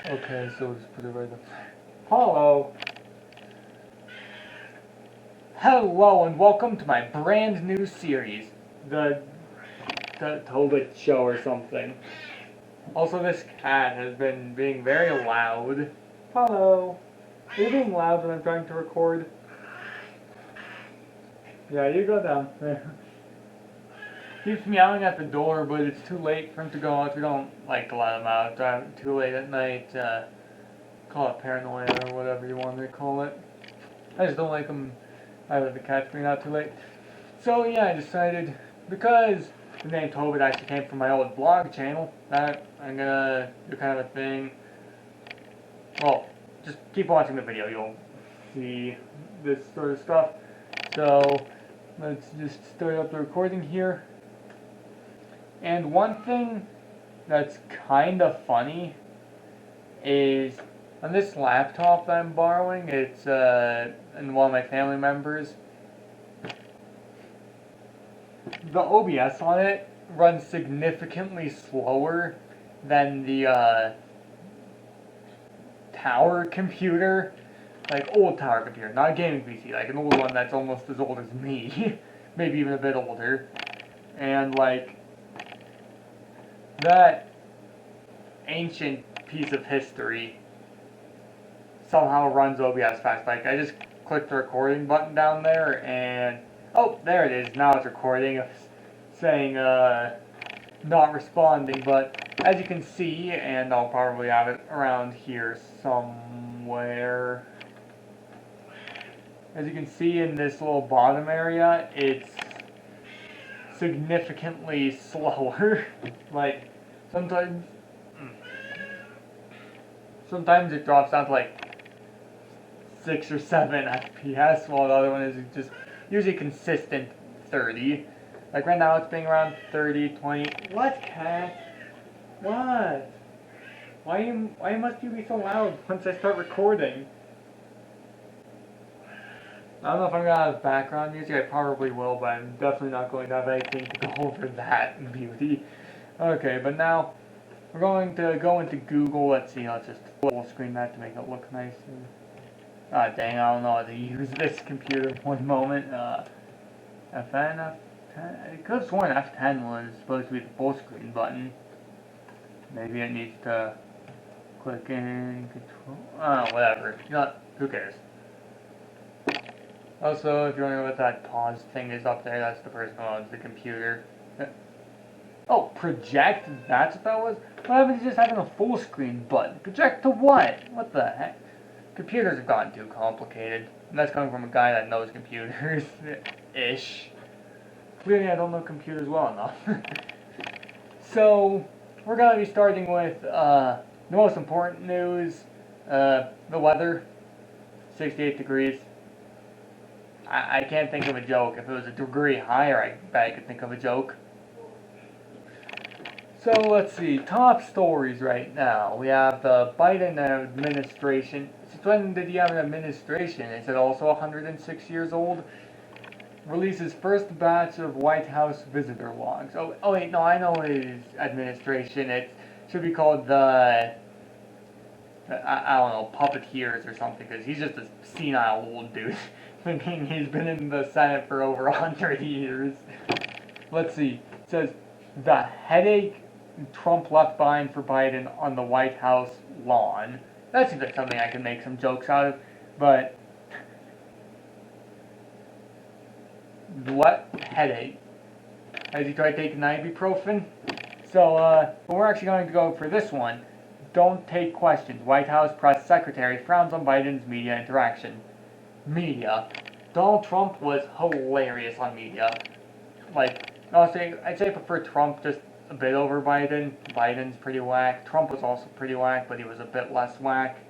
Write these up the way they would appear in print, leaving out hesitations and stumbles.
Okay, so just put it right there. Hello. Hello and welcome to my brand new series, the Tobit Show or something. Also, this cat has been being very loud. Hello. Are you being loud when I'm trying to record? Yeah, you go down there. Keeps meowing at the door, but it's too late for him to go out. We don't like to let him out. Too late at night. Call it paranoia or whatever you want to call it. I just don't like him. I let the cats being out too late. So yeah, I decided, because the name Tobit actually came from my old blog channel, that I'm gonna do kind of a thing. Well, just keep watching the video, you'll see this sort of stuff. So let's just start up the recording here. And one thing that's kind of funny is on this laptop that I'm borrowing, it's and one of my family members, the OBS on it runs significantly slower than the tower computer, like old tower computer, not a gaming PC, like an old one that's almost as old as me, maybe even a bit older, and like that ancient piece of history somehow runs OBS fast. Like I just clicked the recording button down there and oh, there it is. Now it's recording. It's saying not responding, but as you can see, and I'll probably have it around here somewhere. As you can see in this little bottom area, it's significantly slower. Like sometimes it drops down to like 6 or 7 FPS, while the other one is just usually consistent 30. Like right now it's being around 30, 20. What, cat? What? Why must you be so loud once I start recording? I don't know if I'm gonna have background music. I probably will, but I'm definitely not going to have anything to go over that in beauty. Okay, but now we're going to go into Google. Let's see, let's just full screen that to make it look nicer. Ah, dang, I don't know how to use this computer. One moment. F10. I could have sworn F10 was supposed to be the full screen button. Maybe it needs to click in control. Whatever. You know what? Who cares? Also, if you're wondering what that pause thing is up there, that's the person who owns the computer. Oh, project? That's what that was? What happens to just having a full screen button? Project to what? What the heck? Computers have gotten too complicated. And that's coming from a guy that knows computers. Ish. Clearly I don't know computers well enough. So, we're going to be starting with the most important news. The weather. 68 degrees. I can't think of a joke. If it was a degree higher, I bet I could think of a joke. So let's see, top stories right now. We have the Biden administration. Since when did he have an administration? Is it also 106 years old? Releases first batch of White House visitor logs. Oh wait, no, I know his administration. It should be called the, I don't know, puppeteers or something, because he's just a senile old dude. Thinking he's been in the Senate for over 100 years. Let's see, it says, the headache Trump left behind for Biden on the White House lawn. That seems like something I can make some jokes out of, but what headache? Has he tried taking ibuprofen? So, we're actually going to go for this one. Don't take questions. White House press secretary frowns on Biden's media interaction. Media. Donald Trump was hilarious on media. Like, honestly, I'd say I prefer Trump just a bit over Biden. Biden's pretty whack. Trump was also pretty whack, but he was a bit less whack.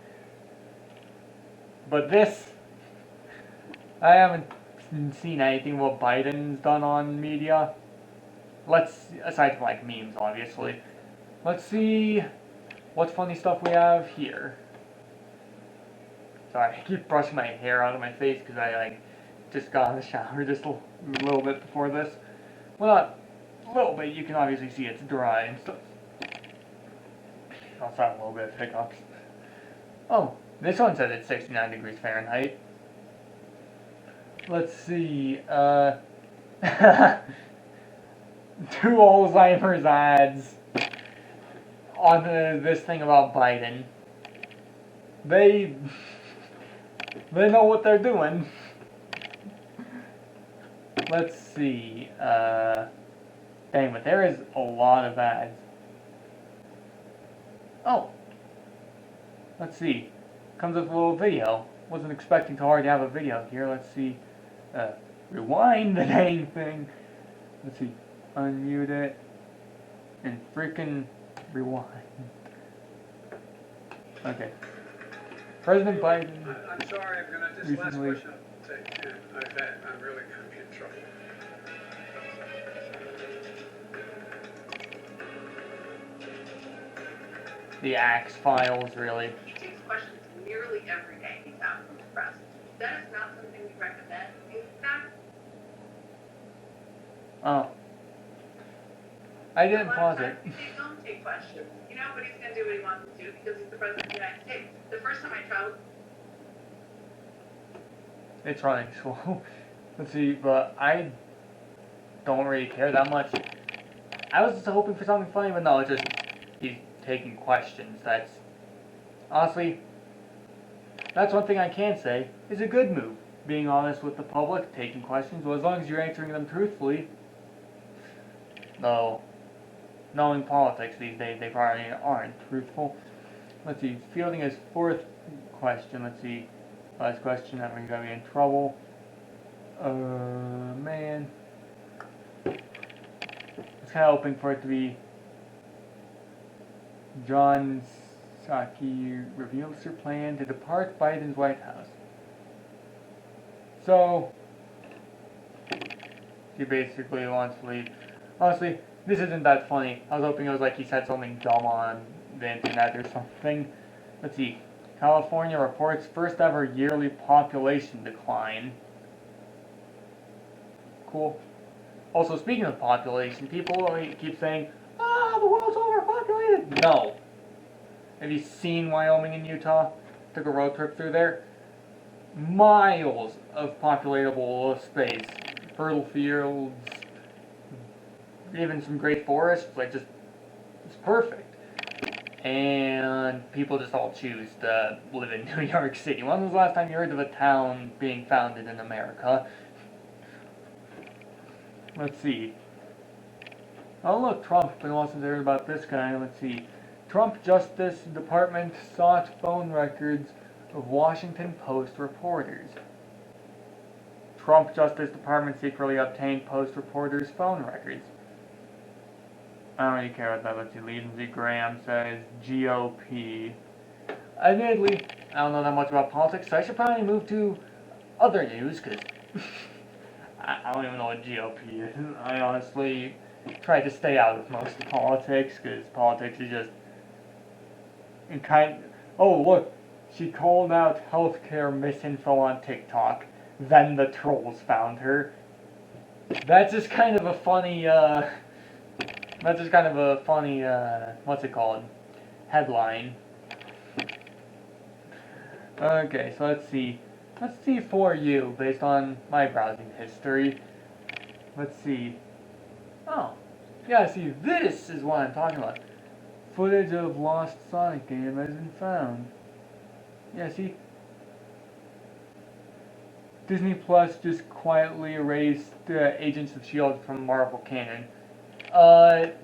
But this, I haven't seen anything what Biden's done on media. Aside from like memes, obviously. Let's see what funny stuff we have here. Sorry, I keep brushing my hair out of my face because I like just got out of the shower just a little bit before this. Well, not a little bit. You can obviously see it's dry and stuff. Also have a little bit of hiccups. Oh, this one says it's 69 degrees Fahrenheit. Let's see, two Alzheimer's ads on this thing about Biden. They know what they're doing. Let's see, dang, but there is a lot of ads. Oh, let's see, comes with a little video. Wasn't expecting to already have a video here. Let's see, rewind the dang thing. Let's see, unmute it, and freaking rewind. Okay. President Biden. I'm sorry, I'm gonna, this last question I'll take, and I'm really gonna be in trouble. The Axe Files, really. He takes questions nearly every day he's out from the press. That is not something we recommend. In fact, Oh. I didn't pause it. they don't take questions. You know, but he's going to do what he wants to do because he's the president of the United States. The first time I traveled... It's running slow. Let's see, but I don't really care that much. I was just hoping for something funny, but no, it's just he's taking questions. That's honestly, that's one thing I can say is a good move. Being honest with the public, taking questions. Well, as long as you're answering them truthfully. Though, knowing politics these days, they probably aren't truthful. Let's see, fielding his fourth question. Let's see, last question. That means I'm gonna be in trouble. Man. I was kind of hoping for it to be John Psaki reveals her plan to depart Biden's White House. So, he basically wants to leave. Honestly, this isn't that funny. I was hoping it was like he said something dumb on the internet or something. Let's see. California reports first ever yearly population decline. Cool. Also, speaking of population, people keep saying, the world's overpopulated. No. Have you seen Wyoming and Utah? Took a road trip through there. Miles of populatable space. Fertile fields. Even some great forests. Like, just, it's perfect. And people just all choose to live in New York City. When was the last time you heard of a town being founded in America? Let's see. Oh look, Trump. Been a while since I heard about this guy. Let's see. Trump Justice Department sought phone records of Washington Post reporters. Trump Justice Department secretly obtained Post reporters' phone records. I don't really care about that. Let's see. Lindsey Graham says GOP. Admittedly, I don't know that much about politics, so I should probably move to other news, because I don't even know what GOP is. I honestly try to stay out of most of politics, because politics is just oh look, she called out healthcare misinfo on TikTok, then the trolls found her. That's just kind of a funny, what's it called, headline. Okay, so let's see for you, based on my browsing history. Let's see. Oh, yeah, see, this is what I'm talking about. Footage of lost Sonic game has been found. Yeah, see? Disney Plus just quietly erased Agents of S.H.I.E.L.D. from Marvel canon.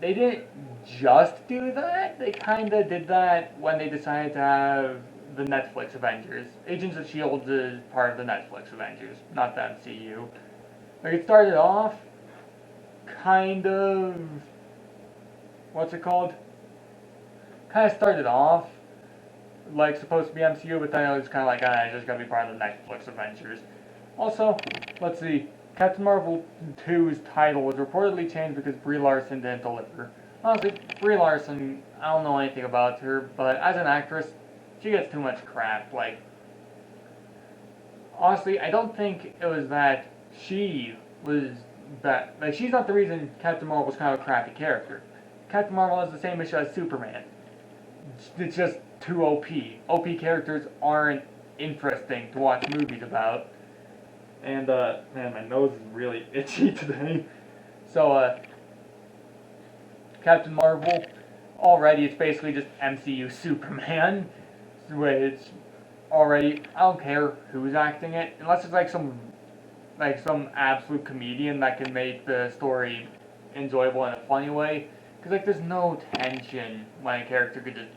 They didn't just do that. They kinda did that when they decided to have the Netflix Avengers. Agents of S.H.I.E.L.D. is part of the Netflix Avengers, not the MCU. Like, it started off kind of, what's it called? Kind of started off like supposed to be MCU, but then it was kind of like, it's just gonna be part of the Netflix Avengers. Also, let's see, Captain Marvel 2's title was reportedly changed because Brie Larson didn't deliver. Honestly, Brie Larson, I don't know anything about her, but as an actress, she gets too much crap. Like, honestly, I don't think it was that she was bad. Like, she's not the reason Captain Marvel was kind of a crappy character. Captain Marvel has the same issue as Superman. It's just too OP. OP characters aren't interesting to watch movies about. And, man, my nose is really itchy today. So, Captain Marvel, already it's basically just MCU Superman, which already, I don't care who's acting it, unless it's like some absolute comedian that can make the story enjoyable in a funny way. Because, like, there's no tension when a character could just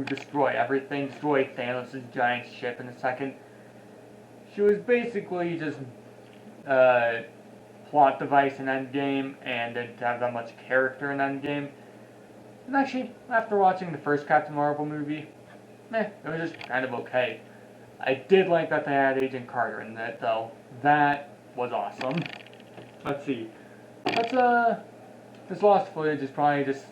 destroy everything, destroy Thanos' giant ship in a second. She was basically just plot device in Endgame and didn't have that much character in Endgame. And actually, after watching the first Captain Marvel movie, it was just kind of okay. I did like that they had Agent Carter in it, though. That was awesome. Let's see. This lost footage is probably just...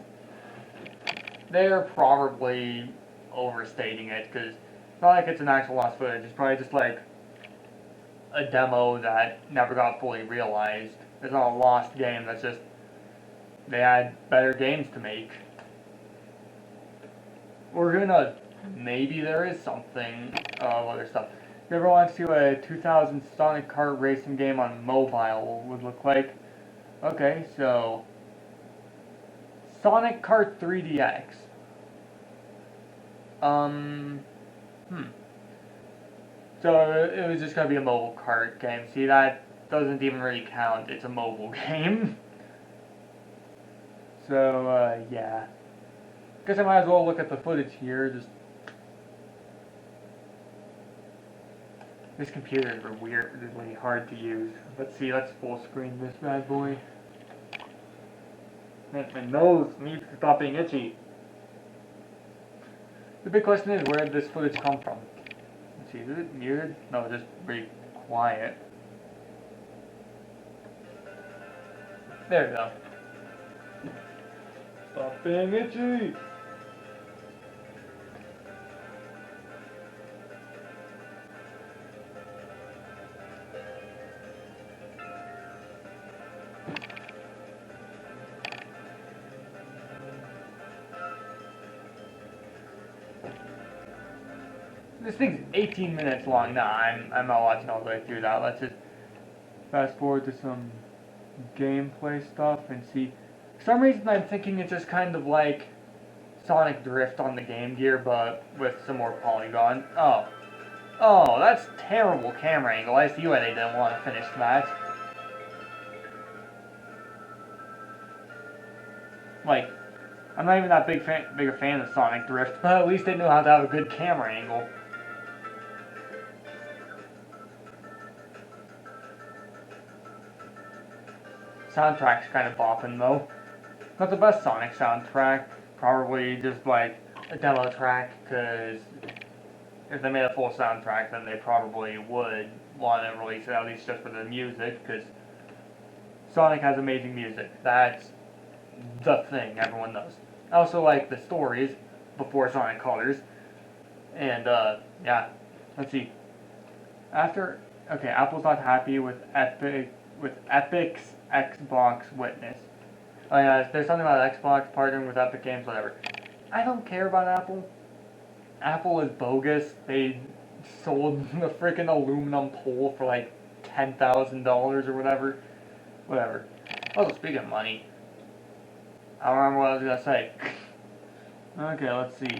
They're probably overstating it, because it's not like it's an actual lost footage. It's probably just like a demo that never got fully realized. It's not a lost game, that's just... They had better games to make. We're gonna... Maybe there is something other stuff. If you ever want to see what a 2000 Sonic kart racing game on mobile would look like? Okay, so... Sonic Kart 3DX. So it was just gonna be a mobile kart game. See, that doesn't even really count. It's a mobile game. So, yeah. Guess I might as well look at the footage here. Just... This computer is weirdly hard to use. Let's see, let's full screen this bad boy. Man, my nose needs to stop being itchy. The big question is, where did this footage come from? Let's see, is it muted? No, just pretty quiet. There we go. Stop being itchy! This thing's 18 minutes long. Nah, I'm not watching all the way through that. Let's just fast forward to some gameplay stuff and see. For some reason I'm thinking it's just kind of like Sonic Drift on the Game Gear, but with some more polygon. Oh, that's terrible camera angle. I see why they didn't want to finish that. Like, I'm not even that bigger fan of Sonic Drift, but at least they knew how to have a good camera angle. Soundtrack's kind of bopping though. Not the best Sonic soundtrack, probably just like a demo track, because if they made a full soundtrack then they probably would want to release it at least just for the music, because Sonic has amazing music. That's the thing everyone knows. I also like the stories before Sonic Colors, and yeah, let's see. Apple's not happy with Epic's Xbox Witness. Oh yeah, there's something about Xbox partnering with Epic Games, whatever. I don't care about Apple. Apple is bogus. They sold the freaking aluminum pole for like $10,000 or whatever. Whatever. Also, speaking of money, I don't remember what I was gonna say. Okay, let's see.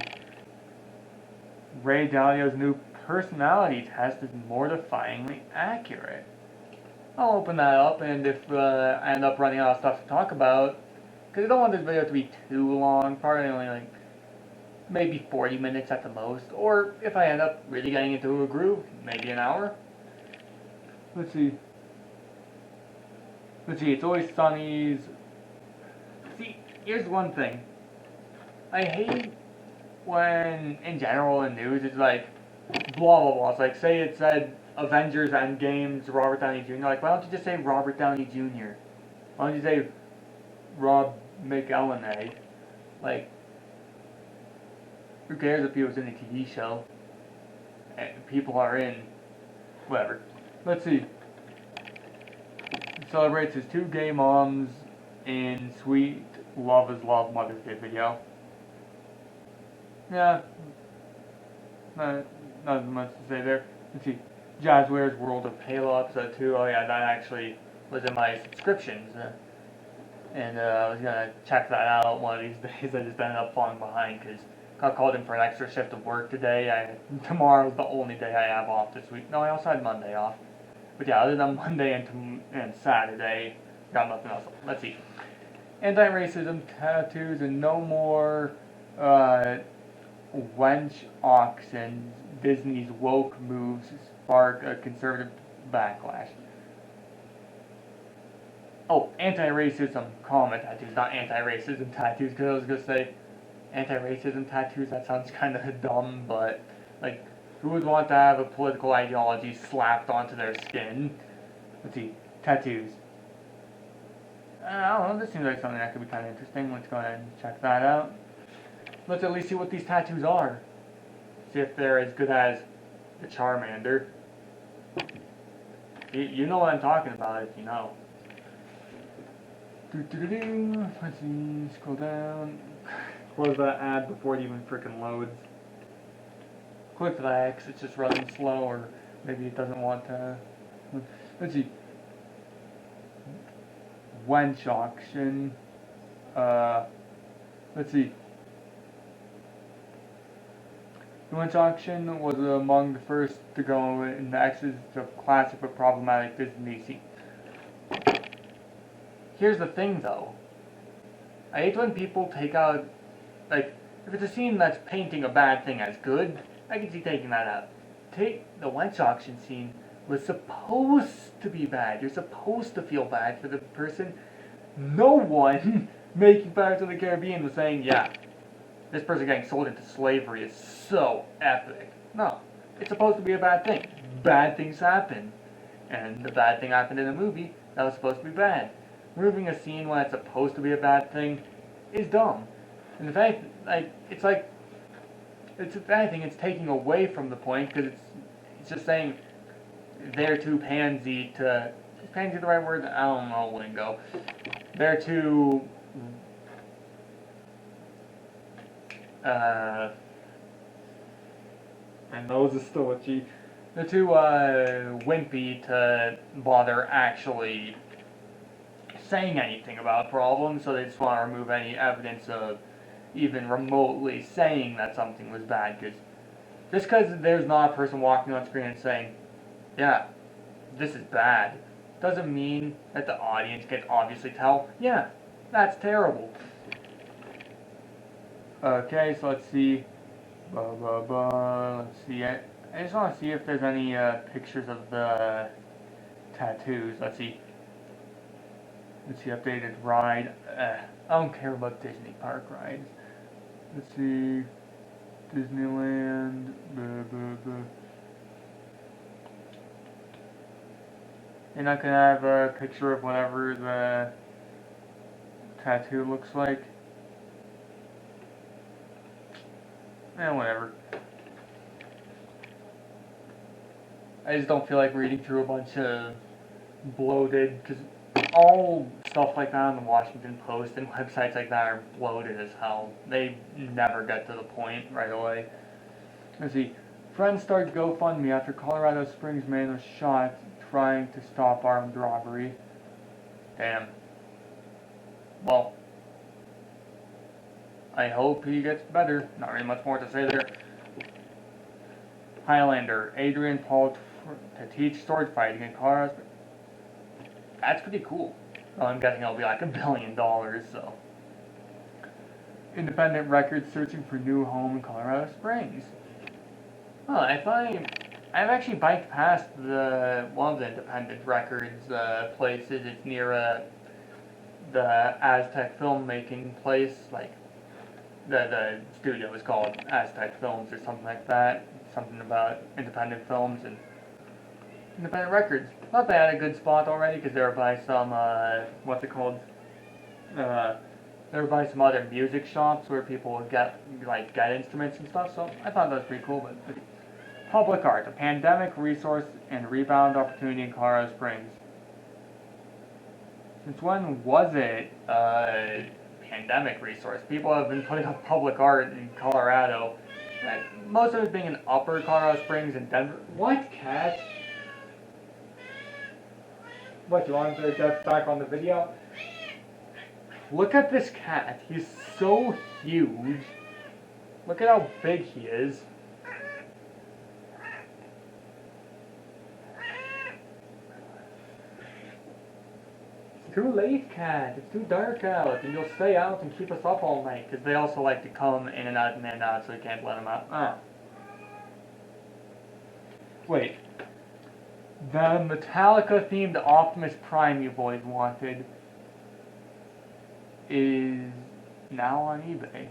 Ray Dalio's new personality test is mortifyingly accurate. I'll open that up, and if I end up running out of stuff to talk about, because I don't want this video to be too long, probably only like maybe 40 minutes at the most, or if I end up really getting into a groove, maybe an hour. Let's see, It's Always Sunny's... See, here's one thing. I hate when, in general, in news, it's like, blah blah blah. It's like, say it said Avengers Endgame's Robert Downey Jr. Like, why don't you just say Robert Downey Jr.? Why don't you say Rob McElhenney? Like, who cares if he was in a TV show? And people are in... Whatever. Let's see. He celebrates his 2 gay moms in sweet Love is Love Mother's Day video. Yeah, not much to say there. Let's see. Jazzware's World of Halo episode 2. Oh yeah, that actually was in my subscriptions. And I was gonna check that out one of these days. I just ended up falling behind because got called in for an extra shift of work today. Tomorrow's the only day I have off this week. No, I also had Monday off. But yeah, other than Monday and Saturday, got nothing else. Let's see. Anti-racism tattoos and no more wench auctions. Disney's woke moves spark a conservative backlash. Oh, anti-racism comma tattoos, not anti-racism tattoos, because I was going to say anti-racism tattoos, that sounds kind of dumb, but, like, who would want to have a political ideology slapped onto their skin? Let's see, tattoos. I don't know, this seems like something that could be kind of interesting. Let's go ahead and check that out. Let's at least see what these tattoos are. See if they're as good as the Charmander. You know what I'm talking about if you know. Let's see, scroll down. Close that ad before it even freaking loads. Click the X, it's just running slow, or maybe it doesn't want to. Let's see. Wench auction. Let's see. The Wench auction was among the first to go in the X's of classic but problematic Disney scene. Here's the thing though. I hate when people take out, like, if it's a scene that's painting a bad thing as good, I can see taking that out. Take the wench auction scene was supposed to be bad. You're supposed to feel bad for the person. No one making Pirates of the Caribbean was saying, yeah, this person getting sold into slavery is so epic. No, it's supposed to be a bad thing. Bad things happen. And the bad thing happened in a movie that was supposed to be bad. Removing a scene when it's supposed to be a bad thing is dumb. And in fact, it's if anything, it's taking away from the point because it's just saying they're too pansy to. Is pansy the right word? I don't know, lingo. They're too. My nose is still itchy. They're too wimpy to bother actually saying anything about a problem, so they just want to remove any evidence of even remotely saying that something was bad. Just because there's not a person walking on screen and saying, yeah, this is bad, doesn't mean that the audience can obviously tell, yeah, that's terrible. Okay, so let's see. Let's see. I just want to see if there's any pictures of the tattoos. Let's see. Let's see, updated ride. I don't care about Disney park rides. Let's see. Disneyland. You're not gonna have a picture of whatever the tattoo looks like. Whatever. I just don't feel like reading through a bunch of bloated, because all stuff like that on the Washington Post and websites like that are bloated as hell. They never get to the point right away. Let's see. Friends start GoFundMe after Colorado Springs man was shot trying to stop armed robbery. Damn. Well, I hope he gets better. Not really much more to say there. Highlander, Adrian Paul to teach sword fighting in Colorado. That's pretty cool. Well, I'm guessing it'll be like $1 billion, so. Independent Records searching for new home in Colorado Springs. Well, I've actually biked past one of the Independent Records places. It's near the Aztec filmmaking place, like the studio is called Aztec Films or something like that. Something about independent films and independent records. Thought they had a good spot already because they were by some what's it called? They were by some other music shops where people would get instruments and stuff. So I thought that was pretty cool. But public art, a pandemic resource and rebound opportunity in Colorado Springs. Since when was it pandemic resource. People have been putting up public art in Colorado. Most of it being in Upper Colorado Springs and Denver. What, cat? What, you want to get back on the video? Look at this cat. He's so huge. Look at how big he is. It's too late, cat. It's too dark out. And you'll stay out and keep us up all night. Because they also like to come in and out, so we can't let them out. Wait. The Metallica-themed Optimus Prime you've always wanted is now on eBay.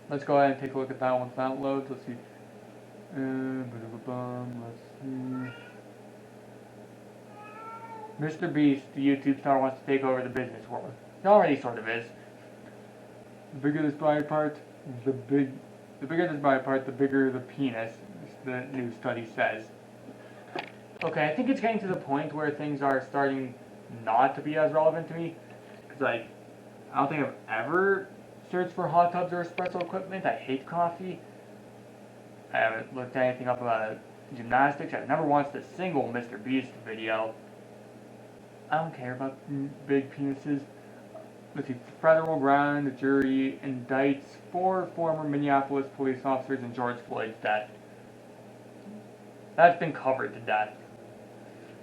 Let's go ahead and take a look at that once that loads. Let's see. Let's see. Mr. Beast, the YouTube star, wants to take over the business world. He already sort of is. The bigger this body part, the bigger this body part, the bigger the penis, the new study says. Okay, I think it's getting to the point where things are starting not to be as relevant to me. Because, like, I don't think I've ever searched for hot tubs or espresso equipment. I hate coffee. I haven't looked anything up about gymnastics. I've never watched a single Mr. Beast video. I don't care about big penises. Let's see. Federal grand jury indicts 4 former Minneapolis police officers in George Floyd's death. That's been covered to death.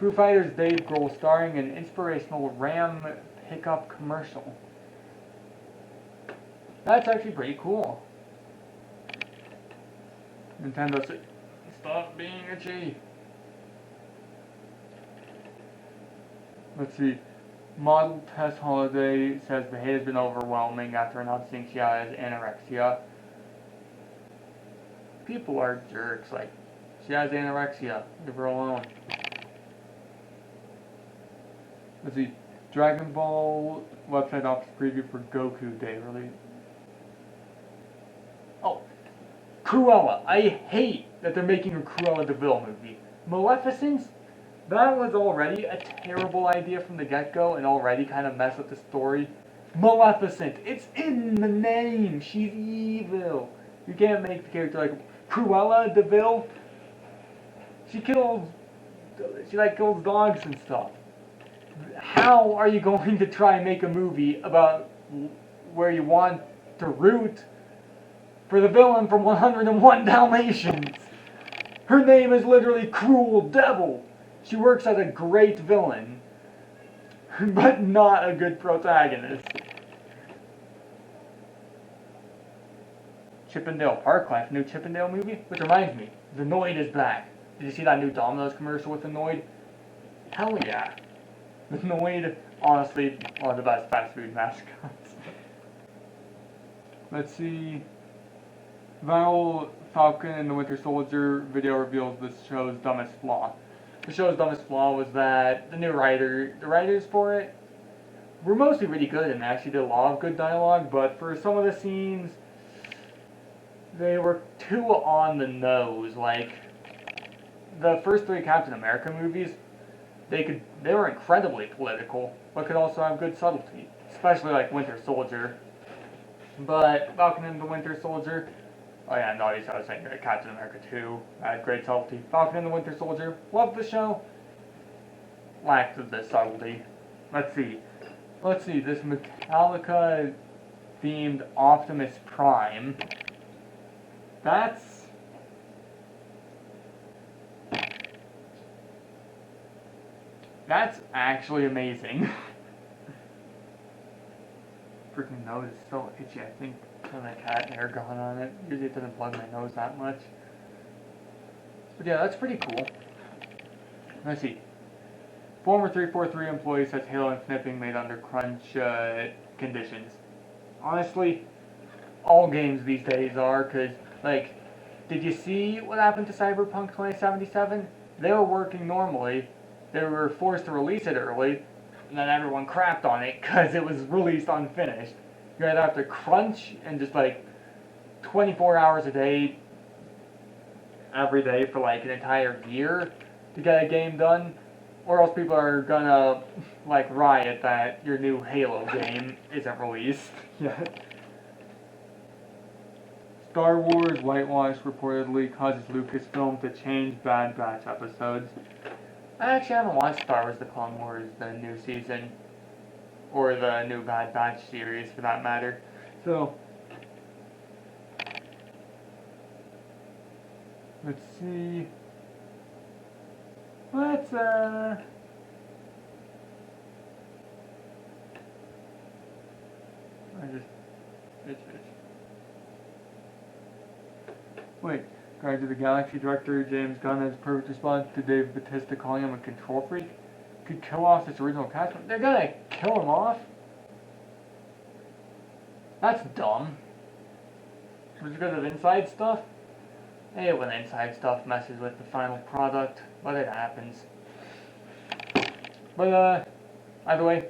Foo Fighters' Dave Grohl starring in an inspirational Ram pickup commercial. That's actually pretty cool. Nintendo, stop being itchy. Let's see. Model Tess Holiday says the hate has been overwhelming after announcing she has anorexia. People are jerks. Like, she has anorexia. Leave her alone. Let's see. Dragon Ball website offers preview for Goku Day release. Oh, Cruella. I hate that they're making a Cruella de Vil movie. Maleficent? That was already a terrible idea from the get-go and already kind of messed up the story. Maleficent! It's in the name! She's evil! You can't make the character like Cruella de Vil. She kills dogs and stuff. How are you going to try and make a movie about where you want to root for the villain from 101 Dalmatians? Her name is literally Cruel Devil. She works as a great villain, but not a good protagonist. Chippendale Park new Chippendale movie? Which reminds me, the Noid is back. Did you see that new Domino's commercial with the Noid? Hell yeah. The Noid, honestly, one of the best fast food mascots. Let's see. Val Falcon and the Winter Soldier video reveals the show's dumbest flaw. The show's dumbest flaw was that the writers for it were mostly really good and actually did a lot of good dialogue, but for some of the scenes, they were too on the nose. Like, the first 3 Captain America movies, they were incredibly political, but could also have good subtlety, especially like Winter Soldier. But Falcon and the Winter Soldier, oh yeah, and obviously I was saying Captain America 2 had great subtlety. Falcon and the Winter Soldier, loved the show, lacked the subtlety. Let's see, this Metallica themed Optimus Prime, that's actually amazing. Freaking nose is so itchy, I think from the cat hair gone on it. Usually it doesn't plug my nose that much. But yeah, that's pretty cool. Let's see. Former 343 employee says Halo Infinite being made under crunch conditions. Honestly, all games these days are, because, like, did you see what happened to Cyberpunk 2077? They were working normally. They were forced to release it early, and then everyone crapped on it because it was released unfinished. You had to have to crunch and just like 24 hours a day, every day for like an entire year to get a game done. or else people are gonna like riot that your new Halo game isn't released yet. Star Wars whitewash reportedly causes Lucasfilm to change Bad Batch episodes. I actually haven't watched Star Wars The Clone Wars, the new season, or the new Bad Batch series for that matter. So, let's see. Let's, Wait, Guardians of the Galaxy director James Gunn has a perfect response to Dave Bautista calling him a control freak. Could kill off this original cast. They're gonna kill him off? That's dumb. Was it because of inside stuff? I hate when inside stuff messes with the final product, but it happens. But, either way,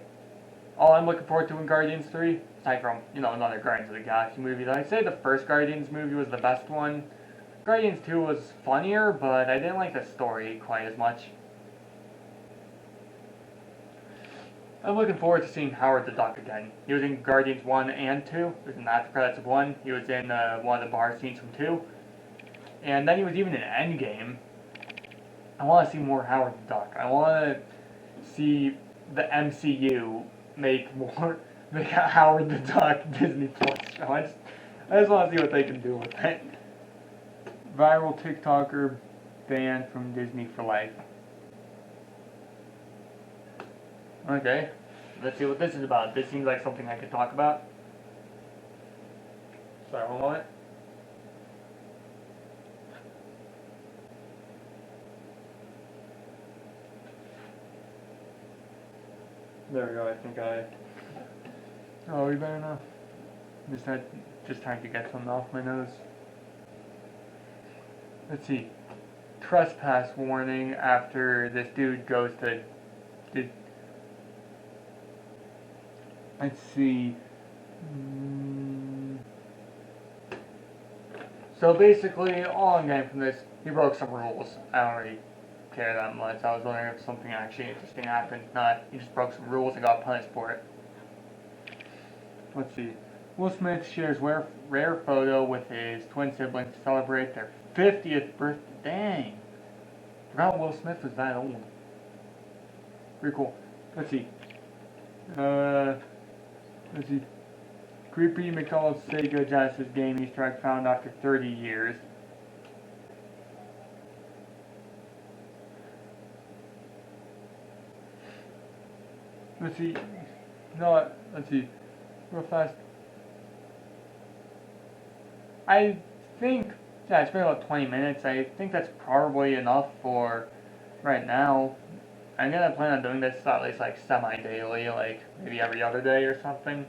all I'm looking forward to in Guardians 3, aside from, another Guardians of the Galaxy movie, I'd say the first Guardians movie was the best one. Guardians 2 was funnier, but I didn't like the story quite as much. I'm looking forward to seeing Howard the Duck again. He was in Guardians 1 and 2. He was in the after credits of 1. He was in one of the bar scenes from 2. And then he was even in Endgame. I want to see more Howard the Duck. I want to see the MCU make a Howard the Duck Disney Plus show. I just want to see what they can do with it. Viral TikToker banned from Disney for life. Okay, let's see what this is about. This seems like something I could talk about. Sorry, one moment. There we go, Oh, we better now. Just trying to get something off my nose. Let's see. Trespass warning after this dude goes to... Let's see. So basically, all I'm getting from this, he broke some rules. I don't really care that much. I was wondering if something actually interesting happened. Not, he just broke some rules and got punished for it. Let's see. Will Smith shares rare photo with his twin siblings to celebrate their 50th birthday. Dang. Forgot Will Smith was that old. Pretty cool. Let's see. Let's see. Creepy McDonald's Sega Genesis game Easter egg found after 30 years. Let's see. No, let's see. Real fast. I think, yeah, it's been about 20 minutes. I think that's probably enough for right now. I'm gonna plan on doing this at least like semi-daily, like maybe every other day or something.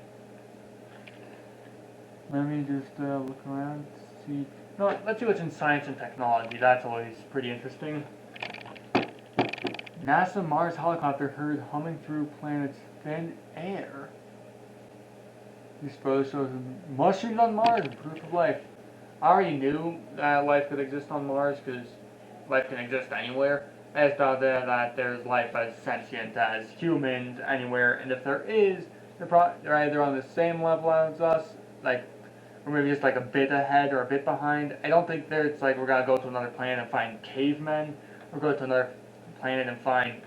Let me just look around, see. No, let's see what's in science and technology. That's always pretty interesting. NASA Mars helicopter heard humming through planet's thin air. This photo shows mushrooms on Mars and proof of life. I already knew that life could exist on Mars because life can exist anywhere. I just thought that there's life as sentient as humans anywhere, and if there is, they're either on the same level as us, like, or maybe just like a bit ahead or a bit behind. I don't think it's like we're gonna go to another planet and find cavemen, or go to another planet and find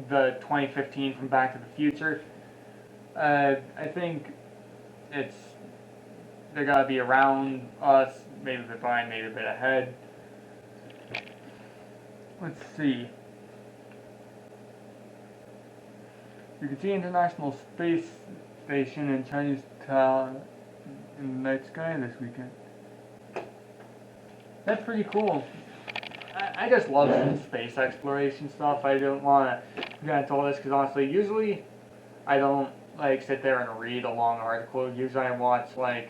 the 2015 from Back to the Future. I think they're gonna be around us, maybe a bit behind, maybe a bit ahead. Let's see. You can see International Space Station and Chinese Tower in the night sky this weekend. That's pretty cool. I just love space exploration stuff. I don't want to get into all this because honestly, usually I don't like sit there and read a long article. Usually I watch like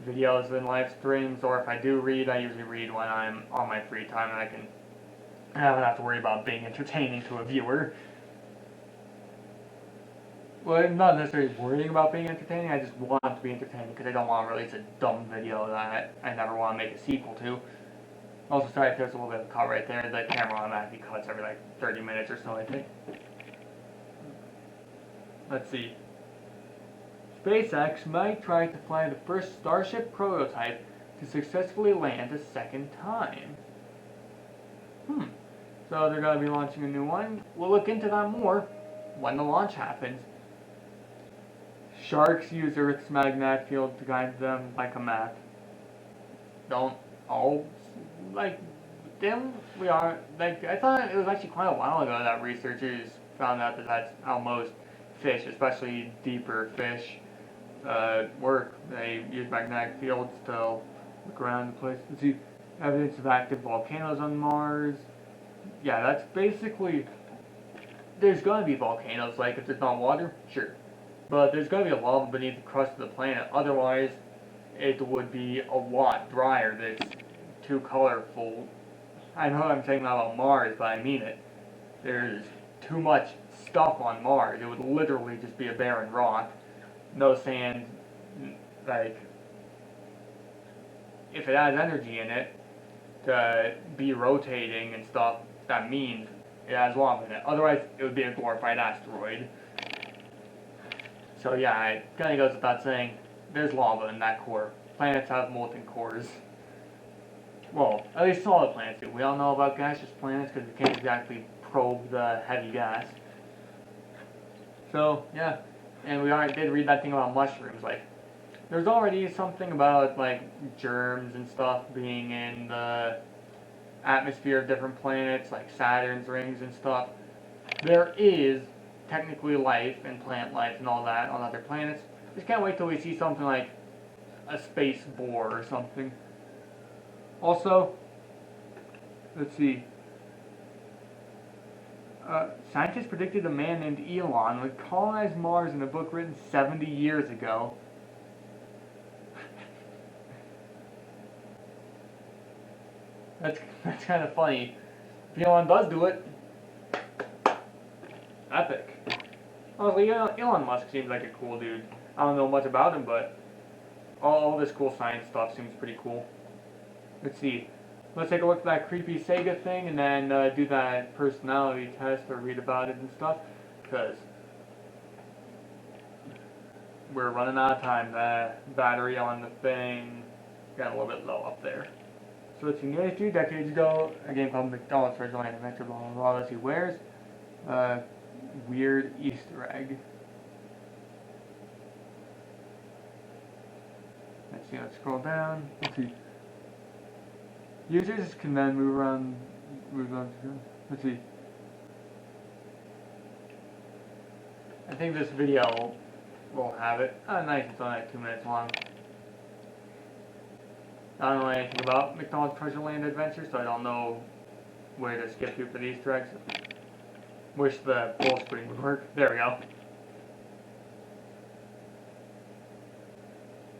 videos and live streams, or if I do read, I usually read when I'm on my free time and I don't have to worry about being entertaining to a viewer. Well, I'm not necessarily worrying about being entertaining, I just want to be entertaining because I don't want to release a dumb video that I never want to make a sequel to. Also, sorry if there's a little bit of a cut right there. The camera automatically cuts every like 30 minutes or so, I think. Let's see. SpaceX might try to fly the first Starship prototype to successfully land a second time. So they're going to be launching a new one. We'll look into that more when the launch happens. Sharks use Earth's magnetic field to guide them like a map. Don't all like them? We are like I thought it was actually quite a while ago that researchers found out that that's how most fish, especially deeper fish, work. They use magnetic fields to look around the place. Let's see evidence of active volcanoes on Mars. Yeah, that's basically. There's gonna be volcanoes. Like if there's not water, sure, but there's gonna be a lava beneath the crust of the planet. Otherwise, it would be a lot drier. That's too colorful. I know I'm saying that about Mars, but I mean it. There's too much stuff on Mars. It would literally just be a barren rock. No sand. Like, if it has energy in it to be rotating and stuff, that means it has lava in it. Otherwise, it would be a glorified asteroid. So yeah, it kind of goes without saying, there's lava in that core. Planets have molten cores. Well, at least solid planets do. We all know about gaseous planets because we can't exactly probe the heavy gas. So, yeah. And we already did read that thing about mushrooms. Like, there's already something about, like, germs and stuff being in the atmosphere of different planets, like Saturn's rings and stuff. There is technically life and plant life and all that on other planets. Just can't wait till we see something like a space boar or something. Also, let's see. Scientists predicted a man named Elon would colonize Mars in a book written 70 years ago. That's kind of funny. If Elon does do it, epic. Honestly, Elon Musk seems like a cool dude. I don't know much about him, but all this cool science stuff seems pretty cool. Let's see. Let's take a look at that creepy Sega thing and then do that personality test or read about it and stuff. Because we're running out of time. The battery on the thing got a little bit low up there. So let's see. Nearly 2 decades ago, a game called McDonald's Treasure Land Adventure, blah blah blah. Let's see. Where's weird Easter egg? Let's see. Let's scroll down. Let's see. Users can then move on. Let's see. I think this video will have it. Oh, nice. It's only like 2 minutes long. I don't know anything about McDonald's Treasure Land Adventure, so I don't know where to skip to for the Easter eggs. Wish the full screen would work. There we go.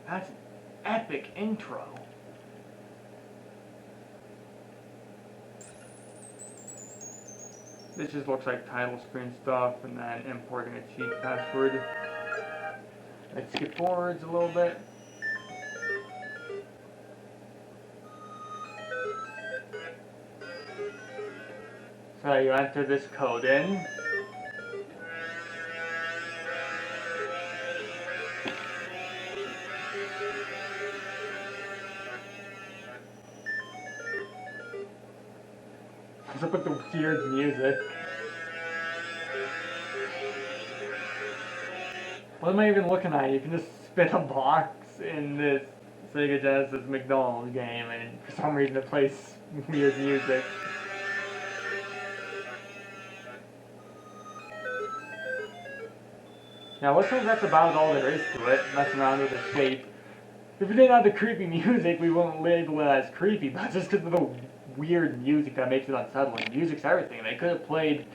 That's an epic intro. This just looks like title screen stuff and then importing a cheat password. Let's skip forwards a little bit. So you enter this code in. What's up with the weird music? What am I even looking at? You can just spin a box in this Sega Genesis McDonald's game and for some reason it plays weird music. Now what think that's about all there is to it, messing around with the shape. If we didn't have the creepy music, we wouldn't label it as creepy, but just because of the weird music that makes it unsettling. Music's everything. They could have played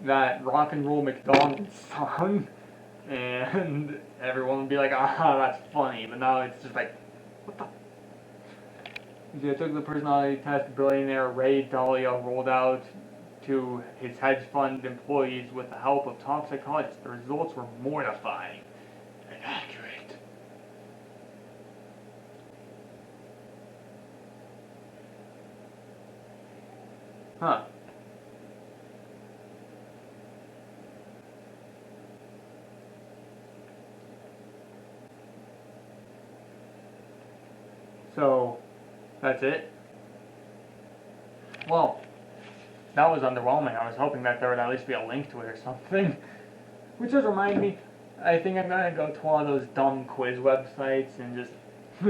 that rock and roll McDonald's song, and everyone would be like, ah, that's funny, but now it's just like, what the? I took the personality test. Billionaire Ray Dalio rolled out to his hedge fund employees with the help of top psychologists. The results were mortifying and accurate. Huh. So, that's it? Well, that was underwhelming. I was hoping that there would at least be a link to it or something. Which does remind me, I think I'm gonna go to one of those dumb quiz websites and just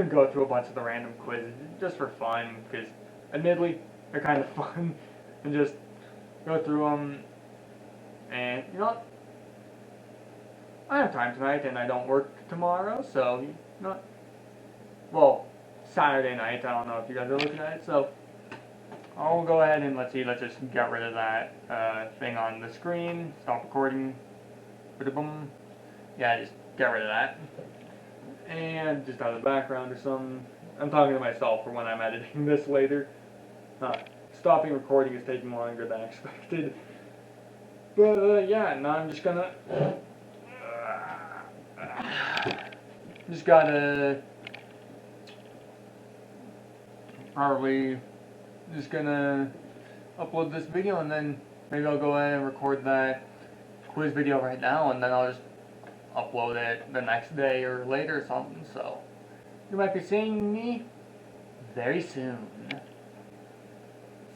go through a bunch of the random quizzes just for fun, because admittedly, they're kind of fun. And just go through them, and you know what? I have time tonight and I don't work tomorrow, so, you know what? Well, Saturday night, I don't know if you guys are looking at it, so I'll go ahead and let's just get rid of that thing on the screen, stop recording, boom. Yeah, just get rid of that. And just out of the background or something. I'm talking to myself for when I'm editing this later. Stopping recording is taking longer than expected. But yeah, now I'm just gonna... just gotta... probably just gonna upload this video, and then maybe I'll go ahead and record that quiz video right now, and then I'll just upload it the next day or later or something. So you might be seeing me very soon.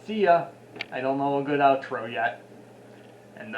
See ya. I don't know a good outro yet. And